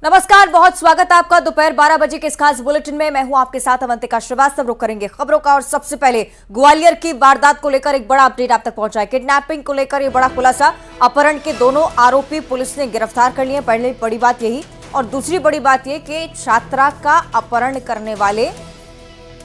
नमस्कार, बहुत स्वागत है आपका दोपहर 12 बजे के इस खास बुलेटिन में। मैं हूं आपके साथ अवंतिका श्रीवास्तव। रुक करेंगे खबरों का और सबसे पहले ग्वालियर की वारदात को लेकर एक बड़ा अपडेट आप तक पहुंचा है। किडनैपिंग को लेकर ये बड़ा खुलासा, अपहरण के दोनों आरोपी पुलिस ने गिरफ्तार कर लिए। पहले बड़ी बात यही, और दूसरी बड़ी बात यह कि छात्रा का अपहरण करने वाले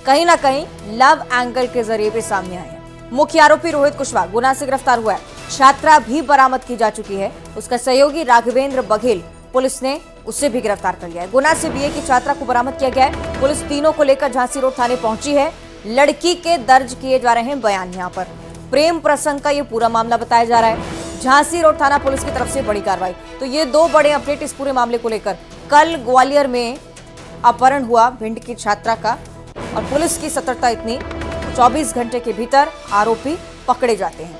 कहीं ना कहीं लव एंगल के जरिए भी सामने आए हैं। मुख्य आरोपी रोहित कुशवाहा गुना से गिरफ्तार हुआ है। छात्रा भी बरामद की जा चुकी है। उसका सहयोगी राघवेंद्र बघेल पुलिस ने उसे भी गिरफ्तार कर लिया है। गुना से बीए की छात्रा को बरामद किया गया है। पुलिस तीनों को लेकर झांसी रोड थाने पहुंची है। लड़की के दर्ज किए जा रहे हैं बयान। यहां पर प्रेम प्रसंग का ये पूरा मामला बताया जा रहा है। झांसी रोड थाना पुलिस की तरफ से बड़ी कार्रवाई। तो ये दो बड़े अपडेट इस पूरे मामले को लेकर। कल ग्वालियर में अपहरण हुआ भिंड की छात्रा का, और पुलिस की सतर्कता इतनी, 24 घंटे के भीतर आरोपी पकड़े जाते हैं।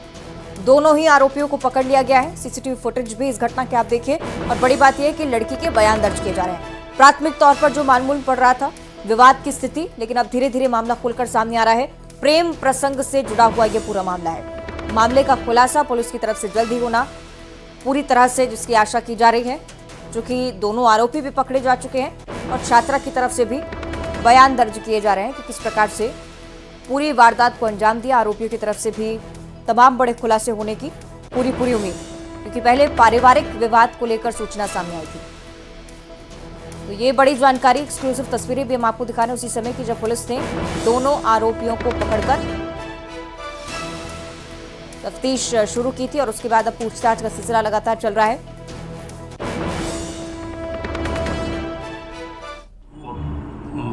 दोनों ही आरोपियों को पकड़ लिया गया है। सीसीटीवी फुटेज भी इस घटना के आप देखिए। और बड़ी बात यह है कि लड़की के बयान दर्ज किए जा रहे हैं। प्राथमिक तौर पर जो मालूम पड़ रहा था विवाद की स्थिति, लेकिन अब धीरे धीरे मामला खुलकर सामने आ रहा है। प्रेम प्रसंग से जुड़ा हुआ यह पूरा मामला है। मामले का खुलासा पुलिस की तरफ से जल्द ही होना पूरी तरह से जिसकी आशा की जा रही है, चूंकि दोनों आरोपी भी पकड़े जा चुके हैं और छात्रा की तरफ से भी बयान दर्ज किए जा रहे हैं कि किस प्रकार से पूरी वारदात को अंजाम दिया। आरोपियों की तरफ से भी तमाम बड़े खुलासे होने की पूरी उम्मीद, क्योंकि पहले पारिवारिक विवाद को लेकर सूचना सामने आई थी। तो ये बड़ी जानकारी, एक्सक्लूसिव तस्वीरें भी हम आपको दिखा रहे हैं उसी समय की जब पुलिस ने दोनों आरोपियों को पकड़कर तफ्तीश शुरू की थी, और उसके बाद अब पूछताछ का सिलसिला लगातार चल रहा है।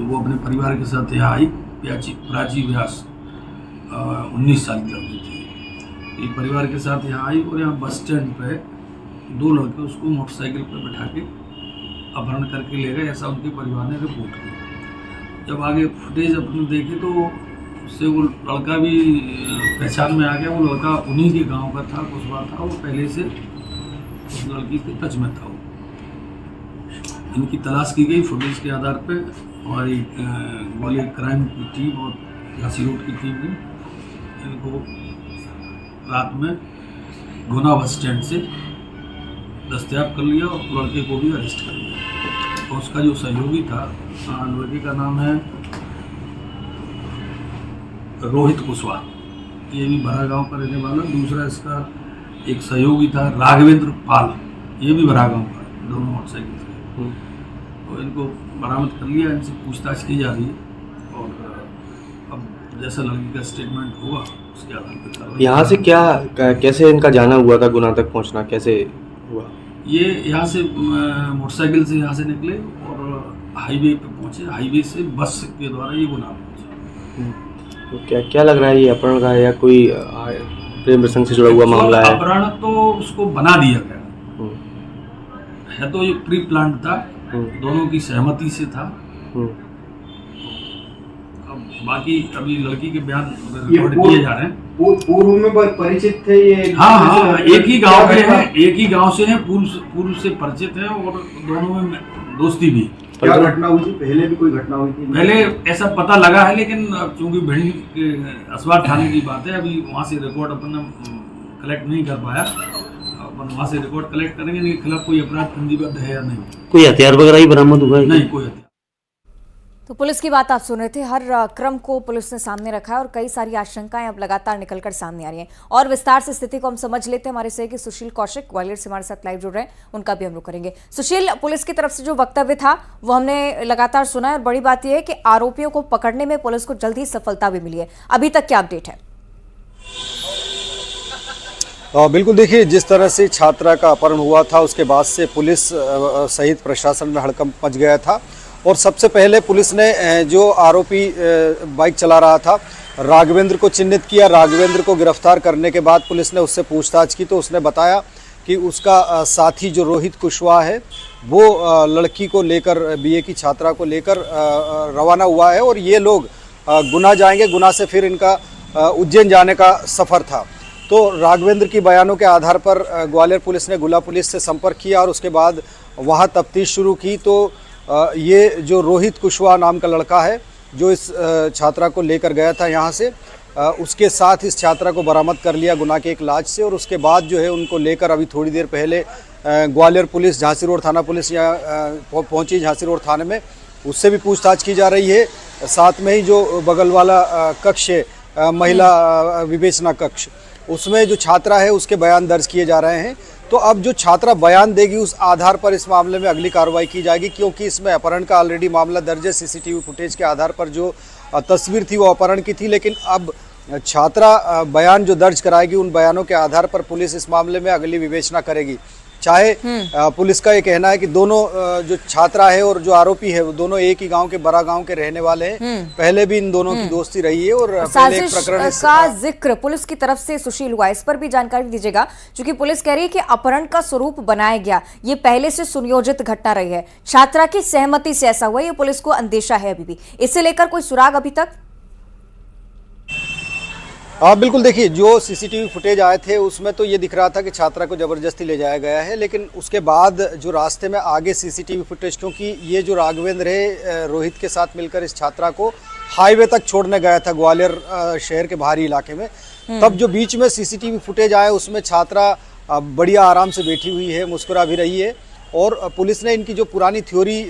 वो अपने परिवार के साथ यहाँ आई। प्राची व्यास 19 साल की लड़की थी। ये परिवार के साथ यहाँ आई और यहाँ बस स्टैंड पे दो लड़के उसको मोटरसाइकिल पे बैठा के अपहरण करके ले गए, ऐसा उनके परिवार ने रिपोर्ट किया। जब आगे फुटेज अपने देखे तो उससे वो लड़का भी पहचान में आ गया। वो लड़का उन्हीं के गांव का था, कुशवाहा था। वो पहले से उस लड़की के टच में था। वो इनकी तलाश की गई फुटेज के आधार पे। हमारी ग्वालियर क्राइम की टीम और झांसी रोड की टीम ने इनको रात में गुना बस स्टैंड से दस्तयाब कर लिया और लड़के को भी अरेस्ट कर लिया। और उसका जो सहयोगी था, लड़के का नाम है रोहित कुशवाहा, ये भी भरा गांव का रहने वाला। दूसरा इसका एक सहयोगी था राघवेंद्र पाल, ये भी भरा गांव का, दोनों मोटरसाइकिल थे। तो इनको बरामद कर लिया, इनसे पूछताछ की जा रही है और अब जैसा लड़की का स्टेटमेंट होगा उसके आधार पर। यहाँ से कैसे इनका जाना हुआ था, गुना तक पहुंचना कैसे हुआ? ये यहाँ से मोटरसाइकिल से यहाँ से निकले और हाईवे पे पहुँचे। हाईवे से बस के द्वारा ये गुना पहुँचे। तो क्या लग रहा है, ये अपहरण का है या कोई प्रेम प्रसंग से जुड़ा हुआ मामला है? अपहरण तो उसको बना दिया गया है, तो ये प्री प्लान था, दोनों की सहमति से था। बाकी अभी लड़की के बयान रिकॉर्ड किए जा रहे हैं। पूर्व में परिचित थे ये? हाँ, एक ही गांव के हैं, एक ही गांव से हैं, पूर्व से परिचित हैं और दोनों में दोस्ती भी। क्या घटना हुई थी? पहले भी कोई घटना हुई थी? पहले ऐसा पता लगा है, लेकिन चूंकि भिंड के असवार थाने की बात है, अभी वहाँ से रिकॉर्ड अपन कलेक्ट नहीं कर पाया। अपन वहाँ से रिकॉर्ड कलेक्ट करेंगे, इनके खिलाफ कोई अपराध पंजीबद्ध है या नहीं। कोई हथियार वगैरह ही बरामद हुआ है? नहीं, कोई हथियार। तो पुलिस की बात आप सुन रहे थे। हर क्रम को पुलिस ने सामने रखा है और कई सारी आशंकाएं अब लगातार निकलकर सामने आ रही हैं। और विस्तार से स्थिति को हम समझ लेते हैं। हमारे सहयोगी सुशील कौशिक ग्वालियर से हमारे साथ लाइव जुड़ रहे हैं, उनका भी हम रुख करेंगे। सुशील, पुलिस की तरफ से जो वक्तव्य था वो हमने लगातार सुना है, और बड़ी बात यह है कि आरोपियों को पकड़ने में पुलिस को जल्द ही सफलता भी मिली है। अभी तक क्या अपडेट है? बिल्कुल, देखिए, जिस तरह से छात्रा का अपहरण हुआ था उसके बाद से पुलिस सहित प्रशासन में हड़कंप मच गया था। और सबसे पहले पुलिस ने जो आरोपी बाइक चला रहा था राघवेंद्र को चिन्हित किया। राघवेंद्र को गिरफ्तार करने के बाद पुलिस ने उससे पूछताछ की तो उसने बताया कि उसका साथी जो रोहित कुशवाहा है वो लड़की को लेकर, बीए की छात्रा को लेकर रवाना हुआ है और ये लोग गुना जाएंगे। गुना से फिर इनका उज्जैन जाने का सफ़र था। तो राघवेंद्र की बयानों के आधार पर ग्वालियर पुलिस ने गुना पुलिस से संपर्क किया और उसके बाद वहाँ तफ्तीश शुरू की। तो ये जो रोहित कुशवाहा नाम का लड़का है जो इस छात्रा को लेकर गया था यहाँ से, उसके साथ इस छात्रा को बरामद कर लिया गुना के एक लॉज से। और उसके बाद जो है उनको लेकर अभी थोड़ी देर पहले ग्वालियर पुलिस, झांसी रोड थाना पुलिस यहाँ पहुंची झांसी रोड थाने में, उससे भी पूछताछ की जा रही है। साथ में ही जो बगल वाला कक्ष है, महिला विवेचना कक्ष, उसमें जो छात्रा है उसके बयान दर्ज किए जा रहे हैं। तो अब जो छात्रा बयान देगी उस आधार पर इस मामले में अगली कार्रवाई की जाएगी, क्योंकि इसमें अपहरण का ऑलरेडी मामला दर्ज है। सीसीटीवी फुटेज के आधार पर जो तस्वीर थी वो अपहरण की थी, लेकिन अब छात्रा बयान जो दर्ज कराएगी उन बयानों के आधार पर पुलिस इस मामले में अगली विवेचना करेगी। चाहे पुलिस का ये कहना है कि दोनों जो छात्रा है और जो आरोपी है वो दोनों एक ही गांव के, बड़ा गांव के रहने वाले हैं। पहले भी इन दोनों की दोस्ती रही है और पहले एक प्रकरण का जिक्र पुलिस की तरफ से सुशील हुआ, इस पर भी जानकारी दीजिएगा, क्योंकि पुलिस कह रही है कि अपहरण का स्वरूप बनाया गया, ये पहले से सुनियोजित घटना रही है, छात्रा की सहमति से ऐसा हुआ, ये पुलिस को अंदेशा है अभी भी। इसे लेकर कोई सुराग अभी तक? बिल्कुल, देखिए जो सीसीटीवी फुटेज आए थे उसमें तो ये दिख रहा था कि छात्रा को ज़बरदस्ती ले जाया गया है, लेकिन उसके बाद जो रास्ते में आगे सीसीटीवी फुटेज, क्योंकि ये जो राघवेंद्र है रोहित के साथ मिलकर इस छात्रा को हाईवे तक छोड़ने गया था ग्वालियर शहर के बाहरी इलाके में, तब जो बीच में सीसीटीवी फुटेज आए उसमें छात्रा बढ़िया आराम से बैठी हुई है, मुस्कुरा भी रही है। और पुलिस ने इनकी जो पुरानी थ्योरी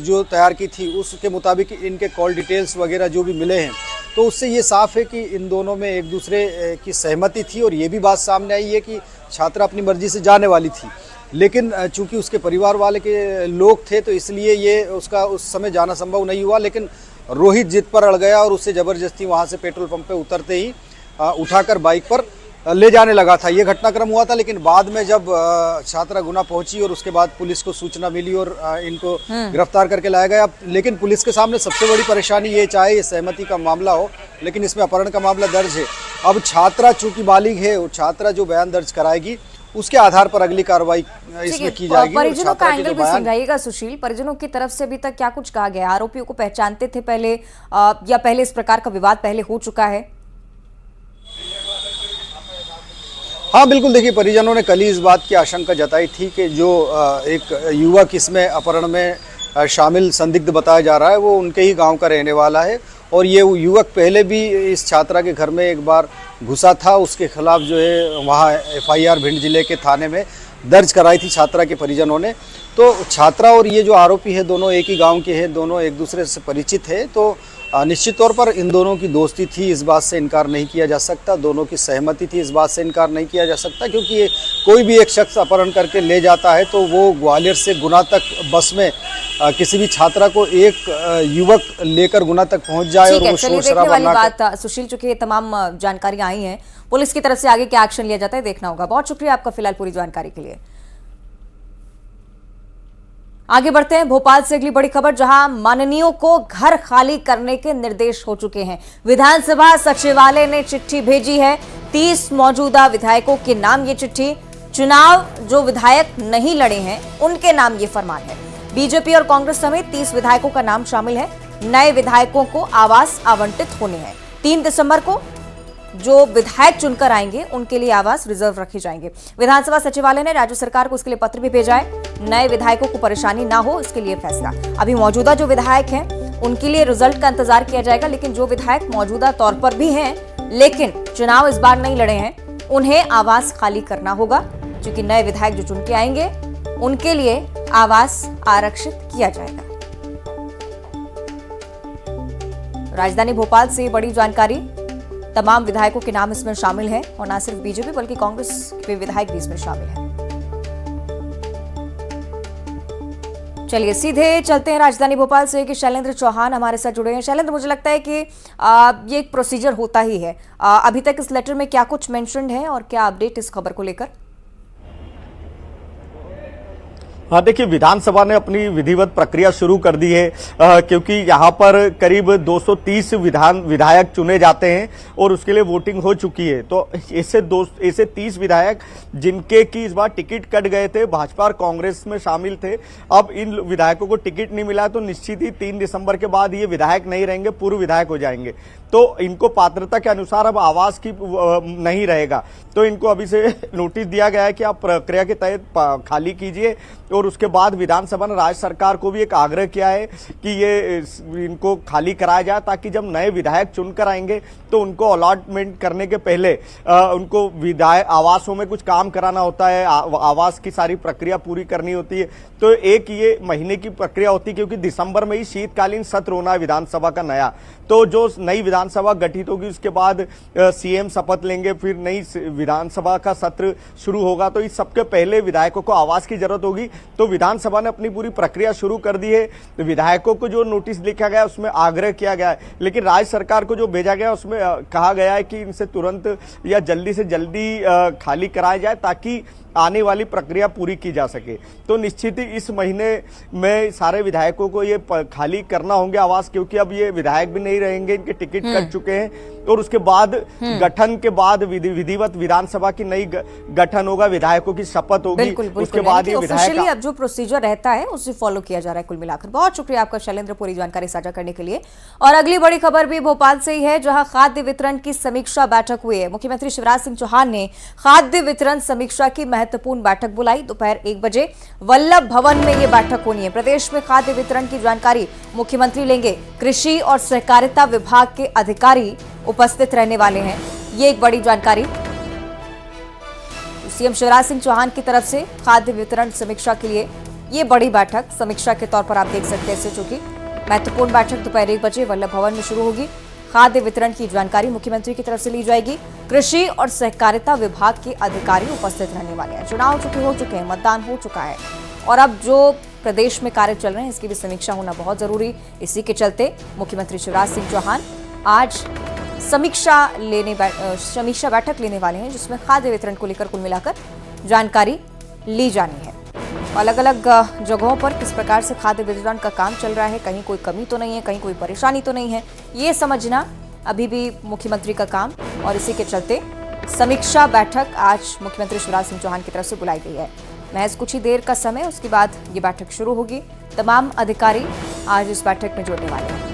जो तैयार की थी उसके मुताबिक इनके कॉल डिटेल्स वगैरह जो भी मिले हैं, तो उससे ये साफ है कि इन दोनों में एक दूसरे की सहमति थी। और ये भी बात सामने आई है कि छात्रा अपनी मर्जी से जाने वाली थी, लेकिन चूंकि उसके परिवार वाले के लोग थे तो इसलिए ये उसका उस समय जाना संभव नहीं हुआ। लेकिन रोहित जिद पर अड़ गया और उससे ज़बरदस्ती वहाँ से पेट्रोल पंप पे उतरते ही उठाकर बाइक पर ले जाने लगा था। ये घटनाक्रम हुआ था, लेकिन बाद में जब छात्रा गुना पहुंची और उसके बाद पुलिस को सूचना मिली और इनको गिरफ्तार करके लाया गया। लेकिन पुलिस के सामने सबसे बड़ी परेशानी ये, चाहे ये सहमति का मामला हो लेकिन इसमें अपहरण का मामला दर्ज है। अब छात्रा चूंकि बालिग है और छात्रा जो बयान दर्ज कराएगी उसके आधार पर अगली कार्रवाई इसमें की जाएगी। परिजनों का एंगल भी समझाइएगा सुशील, परिजनों की तरफ से अभी तक क्या कुछ कहा गया? आरोपियों को पहचानते थे पहले या पहले इस प्रकार का विवाद पहले हो चुका है? हाँ बिल्कुल, देखिए परिजनों ने कल ही इस बात की आशंका जताई थी कि जो एक युवक इसमें अपहरण में शामिल संदिग्ध बताया जा रहा है वो उनके ही गांव का रहने वाला है। और ये युवक पहले भी इस छात्रा के घर में एक बार घुसा था, उसके खिलाफ जो है वहाँ FIR भिंड जिले के थाने में दर्ज कराई थी छात्रा के परिजनों ने। तो छात्रा और ये जो आरोपी है दोनों एक ही गांव के हैं, दोनों एक दूसरे से परिचित है। तो निश्चित तौर पर इन दोनों की दोस्ती थी, इस बात से इनकार नहीं किया जा सकता। दोनों की सहमति थी, इस बात से इनकार नहीं किया जा सकता, क्योंकि कोई भी एक शख्स अपहरण करके ले जाता है तो वो ग्वालियर से गुना तक बस में किसी भी छात्रा को एक युवक लेकर गुना तक पहुंच जाए और वो शोर शराबा ना करे। सुशील, चूंकि तमाम जानकारियां आई हैं, पुलिस की तरफ से आगे क्या एक्शन लिया जाता है देखना होगा। बहुत शुक्रिया आपका फिलहाल पूरी जानकारी के लिए। आगे बढ़ते हैं भोपाल से अगली बड़ी खबर, जहां माननीयों को घर खाली करने के निर्देश हो चुके हैं। विधानसभा सचिवालय ने चिट्ठी भेजी है 30 मौजूदा विधायकों के नाम ये चिट्ठी। चुनाव जो विधायक नहीं लड़े हैं उनके नाम ये फरमान है। बीजेपी और कांग्रेस समेत 30 विधायकों का नाम शामिल है। नए विधायकों को आवास आवंटित होने हैं। 3 दिसंबर को जो विधायक चुनकर आएंगे उनके लिए आवास रिजर्व रखे जाएंगे। विधानसभा सचिवालय ने राज्य सरकार को इसके लिए पत्र भी भेजा है। नए विधायकों को परेशानी ना हो इसके लिए फैसला। अभी मौजूदा जो विधायक हैं उनके लिए रिजल्ट का इंतजार किया जाएगा, लेकिन जो विधायक मौजूदा तौर पर भी हैं लेकिन चुनाव इस बार नहीं लड़े हैं उन्हें आवास खाली करना होगा, क्योंकि नए विधायक जो चुन के आएंगे उनके लिए आवास आरक्षित किया जाएगा। राजधानी भोपाल से बड़ी जानकारी, तमाम विधायकों के नाम इसमें शामिल हैं और न सिर्फ बीजेपी बल्कि कांग्रेस के विधायक भी इसमें शामिल हैं। चलिए सीधे चलते हैं राजधानी भोपाल से कि शैलेंद्र चौहान हमारे साथ जुड़े हैं। शैलेंद्र, मुझे लगता है कि ये एक प्रोसीजर होता ही है, अभी तक इस लेटर में क्या कुछ मेंशन्ड है और क्या अपडेट इस खबर को लेकर? हाँ देखिए, विधानसभा ने अपनी विधिवत प्रक्रिया शुरू कर दी है, क्योंकि यहाँ पर करीब 230 विधायक चुने जाते हैं और उसके लिए वोटिंग हो चुकी है। तो ऐसे 30 विधायक जिनके की इस बार टिकट कट गए थे, भाजपा और कांग्रेस में शामिल थे, अब इन विधायकों को टिकट नहीं मिला तो निश्चित ही 3 दिसंबर के बाद ये विधायक नहीं रहेंगे, पूर्व विधायक हो जाएंगे। तो इनको पात्रता के अनुसार अब आवास की नहीं रहेगा। तो इनको अभी से नोटिस दिया गया है कि आप प्रक्रिया के तहत खाली कीजिए। और उसके बाद विधानसभा ने राज्य सरकार को भी एक आग्रह किया है कि ये इनको खाली कराया जाए, ताकि जब नए विधायक चुनकर आएंगे तो उनको अलॉटमेंट करने के पहले उनको विधायक आवासों में कुछ काम कराना होता है, आवास की सारी प्रक्रिया पूरी करनी होती है। तो एक ये महीने की प्रक्रिया होती है, क्योंकि दिसंबर में ही शीतकालीन सत्र होना है विधानसभा का नया। तो जो नई विधानसभा गठित होगी उसके बाद सीएम शपथ लेंगे, फिर नई विधानसभा का सत्र शुरू होगा। तो इस सबके पहले विधायकों को आवास की जरूरत होगी। तो विधानसभा ने अपनी पूरी प्रक्रिया शुरू कर दी है। विधायकों को जो नोटिस लिखा गया उसमें आग्रह किया गया है, लेकिन राज्य सरकार को जो भेजा गया उसमें कहा गया है कि इनसे तुरंत या जल्दी से जल्दी खाली कराया जाए, ताकि आने वाली प्रक्रिया पूरी की जा सके। तो निश्चित ही इस महीने में सारे विधायकों को ये खाली करना होंगे आवास, क्योंकि अब ये विधायक भी नहीं रहेंगे, इनके टिकट कट चुके हैं। और उसके बाद गठन के बाद विधिवत विधानसभा की नई गठन होगा, विधायकों की शपथ होगी, उसके बाद ये विधायक अब जो प्रोसीजर रहता है उसे फॉलो किया जा रहा है। कुल मिलाकर बहुत शुक्रिया आपका शैलेंद्र, पूरी जानकारी साझा करने के लिए। और अगली बड़ी खबर भी भोपाल से ही है, जहां खाद्य वितरण की समीक्षा बैठक हुई है। मुख्यमंत्री शिवराज सिंह चौहान ने खाद्य वितरण समीक्षा की महत्वपूर्ण बैठक बुलाई। दोपहर 1 बजे वल्लभ भवन में यह बैठक होनी है। प्रदेश में खाद्य वितरण की जानकारी मुख्यमंत्री लेंगे। कृषि और सहकारिता विभाग के अधिकारी उपस्थित रहने वाले हैं। ये एक बड़ी जानकारी सीएम शिवराज सिंह चौहान की तरफ से खाद्य वितरण समीक्षा के लिए ये बड़ी बैठक समीक्षा के तौर पर आप देख सकते हैं। जो कि महत्वपूर्ण बैठक दोपहर 1 बजे वल्लभ भवन में शुरू होगी। खाद्य वितरण की जानकारी मुख्यमंत्री की तरफ से ली जाएगी। कृषि और सहकारिता विभाग के अधिकारी उपस्थित रहने वाले हैं। चुनाव हो चुके हैं, मतदान हो चुका है और अब जो प्रदेश में कार्य चल रहे हैं इसकी भी समीक्षा होना बहुत जरूरी। इसी के चलते मुख्यमंत्री शिवराज सिंह चौहान आज समीक्षा बैठक लेने वाले हैं, जिसमें खाद्य वितरण को लेकर कुल मिलाकर जानकारी ली जानी है। अलग अलग जगहों पर किस प्रकार से खाद्य वितरण का काम चल रहा है, कहीं कोई कमी तो नहीं है, कहीं कोई परेशानी तो नहीं है, ये समझना अभी भी मुख्यमंत्री का काम। और इसी के चलते समीक्षा बैठक आज मुख्यमंत्री शिवराज सिंह चौहान की तरफ से बुलाई गई है। महज कुछ ही देर का समय, उसके बाद ये बैठक शुरू होगी। तमाम अधिकारी आज इस बैठक में जुड़ने वाले हैं।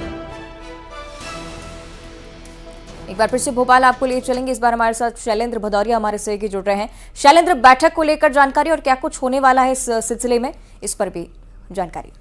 एक बार फिर से भोपाल आपको लिए चलेंगे। इस बार हमारे साथ शैलेंद्र भदौरिया हमारे सहयोगी जुड़ रहे हैं। शैलेंद्र, बैठक को लेकर जानकारी और क्या कुछ होने वाला है इस सिलसिले में, इस पर भी जानकारी।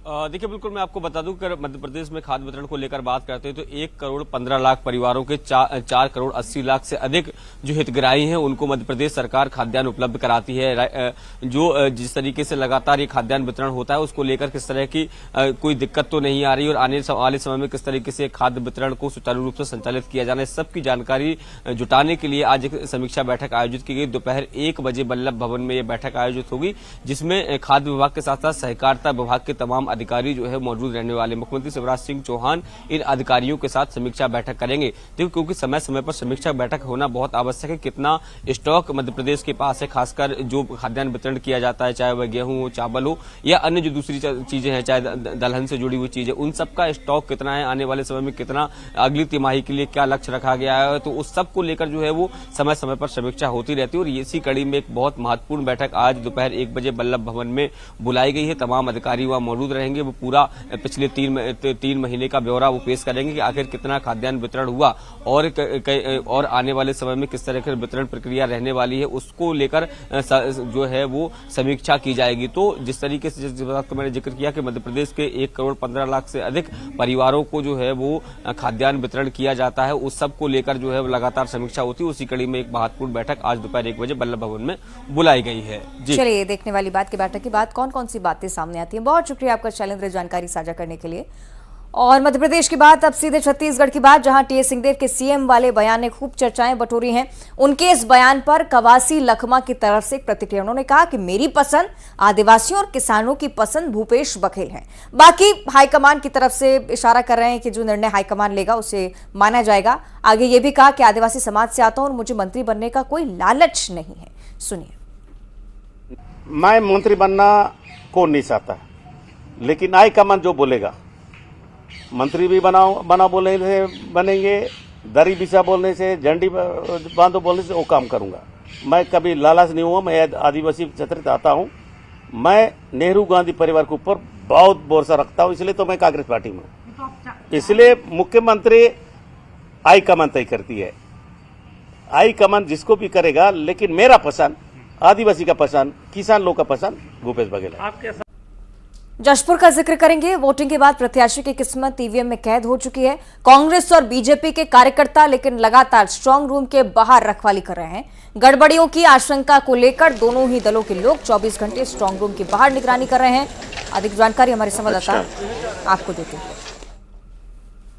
देखिए, बिल्कुल मैं आपको बता दूं कि मध्य प्रदेश में खाद्य वितरण को लेकर बात करते हैं तो 1 करोड़ 15 लाख परिवारों के 4 करोड़ 80 लाख से अधिक जो हितग्राही हैं उनको मध्य प्रदेश सरकार खाद्यान्न उपलब्ध कराती है। जो जिस तरीके से लगातार ये खाद्यान्न वितरण होता है उसको लेकर किस तरह की कोई दिक्कत तो नहीं आ रही और आने वाले समय में किस तरीके से खाद्य वितरण को सुचारू रूप से संचालित किया जाना है, इस सब की जानकारी जुटाने के लिए आज एक समीक्षा बैठक आयोजित की गई। दोपहर 1 बजे वल्लभ भवन में यह बैठक आयोजित होगी, जिसमें खाद्य विभाग के साथ साथ सहकारिता विभाग के तमाम अधिकारी जो है मौजूद रहने वाले। मुख्यमंत्री शिवराज सिंह चौहान इन अधिकारियों के साथ समीक्षा बैठक करेंगे। देखो, क्योंकि समय समय पर समीक्षा बैठक होना बहुत आवश्यक है। कितना स्टॉक मध्य प्रदेश के पास है, खासकर जो खाद्यान्न वितरण किया जाता है, चाहे वह गेहूं हो, चावल हो या अन्य जो दूसरी चीजें हैं, चाहे दलहन से जुड़ी हुई चीजें, उन सबका स्टॉक कितना है, आने वाले समय में कितना, अगली तिमाही के लिए क्या लक्ष्य रखा गया है, तो उस सब को लेकर जो है वो समय समय पर समीक्षा होती रहती है। और इसी कड़ी में एक बहुत महत्वपूर्ण बैठक आज दोपहर 1 बजे वल्लभ भवन में बुलाई गई है। तमाम अधिकारी वहां मौजूद रहेंगे। वो पूरा पिछले 3 महीने का ब्यौरा वो पेश करेंगे कि आखिर कितना खाद्यान्न वितरण हुआ और आने वाले समय में किस तरह की वितरण प्रक्रिया रहने वाली है, उसको लेकर जो है वो समीक्षा की जाएगी। तो जिस तरीके से जिस बात का मैंने जिक्र किया कि मध्य प्रदेश के 1 करोड़ 15 लाख से अधिक परिवारों को जो है वो खाद्यान्न वितरण किया जाता है, उस सब को लेकर जो है लगातार समीक्षा होती है। उसी कड़ी में एक महत्वपूर्ण बैठक आज दोपहर 1 बजे वल्लभ भवन में बुलाई गई है। चलिए, देखने वाली बात की बैठक के बाद कौन कौन सी बातें सामने आती हैं। बहुत शुक्रिया आपका शैलेंद्र, जानकारी साझा करने के लिए। और मध्य प्रदेश की बात अब सीधे छत्तीसगढ़ की बात, जहां टीएस सिंहदेव के सीएम वाले बयान ने खूब चर्चाएं बटोरी हैं। उनके इस बयान पर कवासी लखमा की तरफ से प्रतिक्रिया। उन्होंने कहा कि मेरी पसंद आदिवासियों और किसानों की पसंद भूपेश बघेल है। बाकी हाईकमान की तरफ से इशारा कर रहे हैं कि जो निर्णय हाईकमान लेगा उसे माना जाएगा। आगे ये भी कहा कि आदिवासी समाज से आता हूं और मुझे मंत्री बनने का कोई लालच नहीं है। सुनिए। मैं मंत्री बनना कौन नहीं चाहता, लेकिन हाईकमान जो बोलेगा, मंत्री भी बना बोलने से बनेंगे, दरी बिछा बोलने से, झंडी बांधो बोलने से वो काम करूंगा। मैं कभी लालच नहीं हुआ। मैं आदिवासी क्षेत्र से आता हूं। मैं नेहरू गांधी परिवार के ऊपर बहुत भरोसा रखता हूं, इसलिए तो मैं कांग्रेस पार्टी में हूं। इसलिए मुख्यमंत्री हाईकमान तय करती है, हाईकमान जिसको भी करेगा, लेकिन मेरा पसंद, आदिवासी का पसंद, किसान लोग का पसंद भूपेश बघेल है। जशपुर का जिक्र करेंगे। वोटिंग के बाद प्रत्याशी की किस्मत ईवीएम में कैद हो चुकी है। कांग्रेस और बीजेपी के कार्यकर्ता लेकिन लगातार स्ट्रांग रूम के बाहर रखवाली कर रहे हैं। गड़बड़ियों की आशंका को लेकर दोनों ही दलों के लोग 24 घंटे स्ट्रांग रूम के बाहर निगरानी कर रहे हैं। अधिक जानकारी हमारे संवाददाता आपको देते हैं।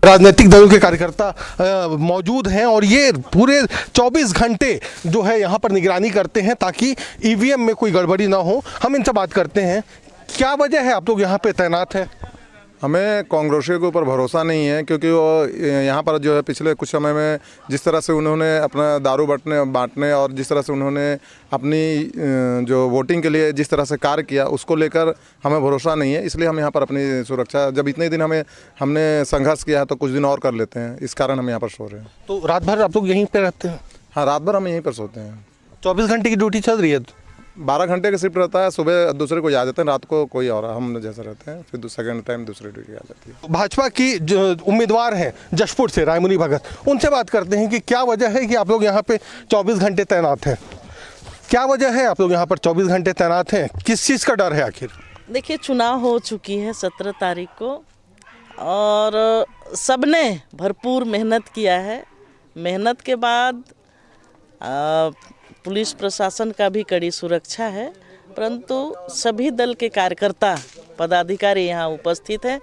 राजनीतिक दलों के कार्यकर्ता मौजूद हैं और ये पूरे 24 घंटे जो है यहाँ पर निगरानी करते हैं ताकि ईवीएम में कोई गड़बड़ी ना हो। हम इनसे बात करते हैं, क्या वजह है आप लोग यहाँ पे तैनात हैं? हमें कांग्रेसियों के ऊपर भरोसा नहीं है, क्योंकि वो यहाँ पर जो है पिछले कुछ समय में जिस तरह से उन्होंने अपना दारू बांटने और जिस तरह से उन्होंने अपनी जो वोटिंग के लिए जिस तरह से कार्य किया, उसको लेकर हमें भरोसा नहीं है। इसलिए हम यहाँ पर अपनी सुरक्षा, जब इतने दिन हमने संघर्ष किया है तो कुछ दिन और कर लेते हैं, इस कारण हम यहाँ पर सो रहे हैं। तो रात भर आप लोग यहीं पर रहते हैं? हाँ, रात भर हम यहीं पर सोते हैं। 24 घंटे की ड्यूटी चल रही है? 12 घंटे का शिफ्ट रहता है, सुबह दूसरे को आ जाते हैं, रात को कोई और हम जैसा रहते हैं, फिर सेकंड टाइम दूसरी ड्यूटी आ जाती है। भाजपा की जो उम्मीदवार हैं जशपुर से रायमुनी भगत, उनसे बात करते हैं कि क्या वजह है कि आप लोग यहाँ पे 24 घंटे तैनात हैं? क्या वजह है आप लोग यहाँ पर 24 घंटे तैनात हैं? किस चीज़ का डर है आखिर? देखिए, चुनाव हो चुकी है 17 तारीख को और सबने भरपूर मेहनत किया है। मेहनत के बाद पुलिस प्रशासन का भी कड़ी सुरक्षा है, परंतु सभी दल के कार्यकर्ता पदाधिकारी यहाँ उपस्थित हैं।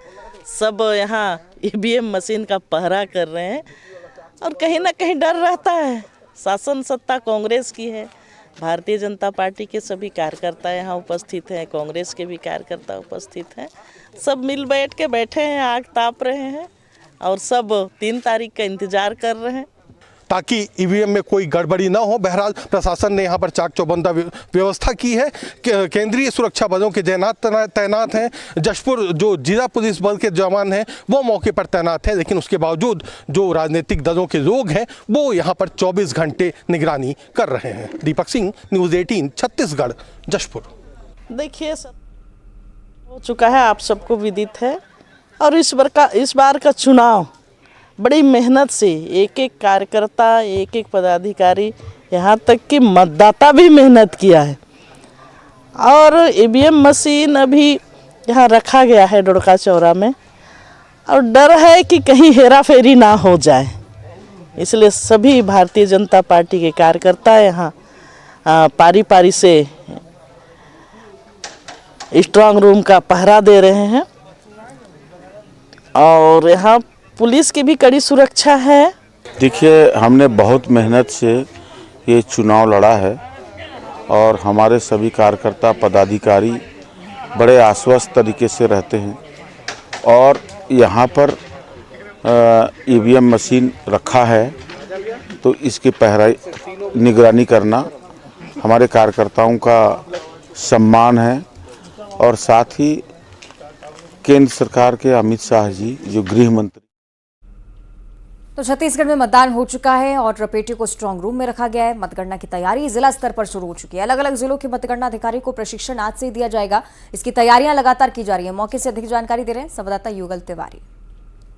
सब यहाँ ईवीएम मशीन का पहरा कर रहे हैं और कहीं ना कहीं डर रहता है। शासन सत्ता कांग्रेस की है, भारतीय जनता पार्टी के सभी कार्यकर्ता यहाँ उपस्थित हैं, कांग्रेस के भी कार्यकर्ता उपस्थित हैं। सब मिल बैठ के बैठे हैं, आग ताप रहे हैं और सब 3 तारीख का इंतजार कर रहे हैं ताकि ईवीएम में कोई गड़बड़ी ना हो। बहरहाल प्रशासन ने यहाँ पर चाक चौबंदा व्यवस्था की है। केंद्रीय सुरक्षा बलों के तैनात हैं। जशपुर जो जिला पुलिस बल के जवान हैं वो मौके पर तैनात हैं, लेकिन उसके बावजूद जो राजनीतिक दलों के लोग हैं वो यहाँ पर 24 घंटे निगरानी कर रहे हैं। दीपक सिंह, न्यूज़ 18 छत्तीसगढ़, जशपुर। देखिए, सब हो चुका है, आप सबको विदित है। और इस बार का चुनाव बड़ी मेहनत से एक एक कार्यकर्ता, एक एक पदाधिकारी, यहाँ तक कि मतदाता भी मेहनत किया है। और ईवीएम मशीन अभी यहाँ रखा गया है डोड़का चौरा में और डर है कि कहीं हेरा फेरी ना हो जाए, इसलिए सभी भारतीय जनता पार्टी के कार्यकर्ता यहाँ पारी पारी से स्ट्रांग रूम का पहरा दे रहे हैं और यहाँ पुलिस की भी कड़ी सुरक्षा है। देखिए, हमने बहुत मेहनत से ये चुनाव लड़ा है और हमारे सभी कार्यकर्ता पदाधिकारी बड़े आश्वस्त तरीके से रहते हैं और यहाँ पर ईवीएम मशीन रखा है तो इसकी निगरानी करना हमारे कार्यकर्ताओं का सम्मान है। और साथ ही केंद्र सरकार के अमित शाह जी जो गृह मंत्री। तो छत्तीसगढ़ में मतदान हो चुका है और रपेटे को स्ट्रांग रूम में रखा गया है। मतगणना की तैयारी जिला स्तर पर शुरू हो चुकी है। अलग अलग जिलों के मतगणना अधिकारी को प्रशिक्षण आज से दिया जाएगा। इसकी तैयारियां लगातार की जा रही है। मौके से अधिक जानकारी दे रहे हैं संवाददाता युगल तिवारी।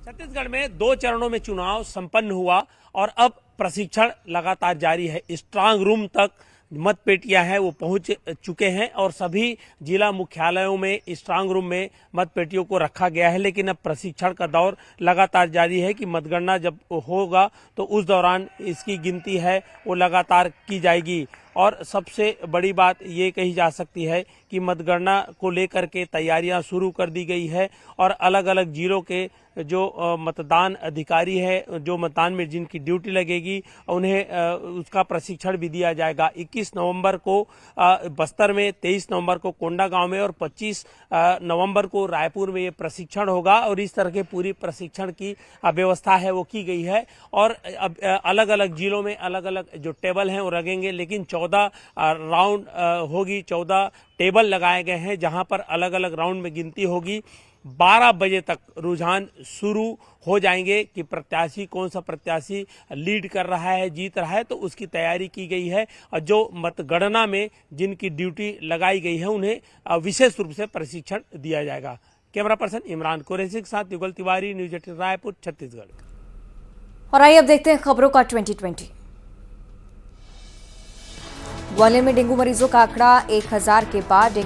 छत्तीसगढ़ में 2 चरणों में चुनाव संपन्न हुआ और अब प्रशिक्षण लगातार जारी है। स्ट्रांग रूम तक मतपेटियां हैं वो पहुंच चुके हैं और सभी जिला मुख्यालयों में स्ट्रांग रूम में मतपेटियों को रखा गया है। लेकिन अब प्रशिक्षण का दौर लगातार जारी है कि मतगणना जब होगा तो उस दौरान इसकी गिनती है वो लगातार की जाएगी। और सबसे बड़ी बात ये कही जा सकती है कि मतगणना को लेकर के तैयारियां शुरू कर दी गई है और अलग अलग जिलों के जो मतदान अधिकारी है, जो मतदान में जिनकी ड्यूटी लगेगी, उन्हें उसका प्रशिक्षण भी दिया जाएगा। 21 नवंबर को बस्तर में, 23 नवंबर को कोंडागांव में और 25 नवंबर को रायपुर में ये प्रशिक्षण होगा और इस तरह के पूरी प्रशिक्षण की व्यवस्था है वो की गई है। और अलग अलग जिलों में अलग अलग जो टेबल हैं वो लगेंगे, लेकिन 14 राउंड होगी, 14 टेबल लगाए गए हैं जहां पर अलग अलग राउंड में गिनती होगी। 12 बजे तक रुझान शुरू हो जाएंगे कि प्रत्याशी कौन सा प्रत्याशी लीड कर रहा है, जीत रहा है, तो उसकी तैयारी की गई है। और जो मतगणना में जिनकी ड्यूटी लगाई गई है उन्हें विशेष रूप से प्रशिक्षण दिया जाएगा। कैमरा पर्सन इमरान कुरैशी के साथ युगल तिवारी, न्यूज 18 रायपुर, छत्तीसगढ़। और आइए अब देखते हैं खबरों का 2020। ग्वालियर में डेंगू मरीजों का आंकड़ा 1000 के बाद डेंगू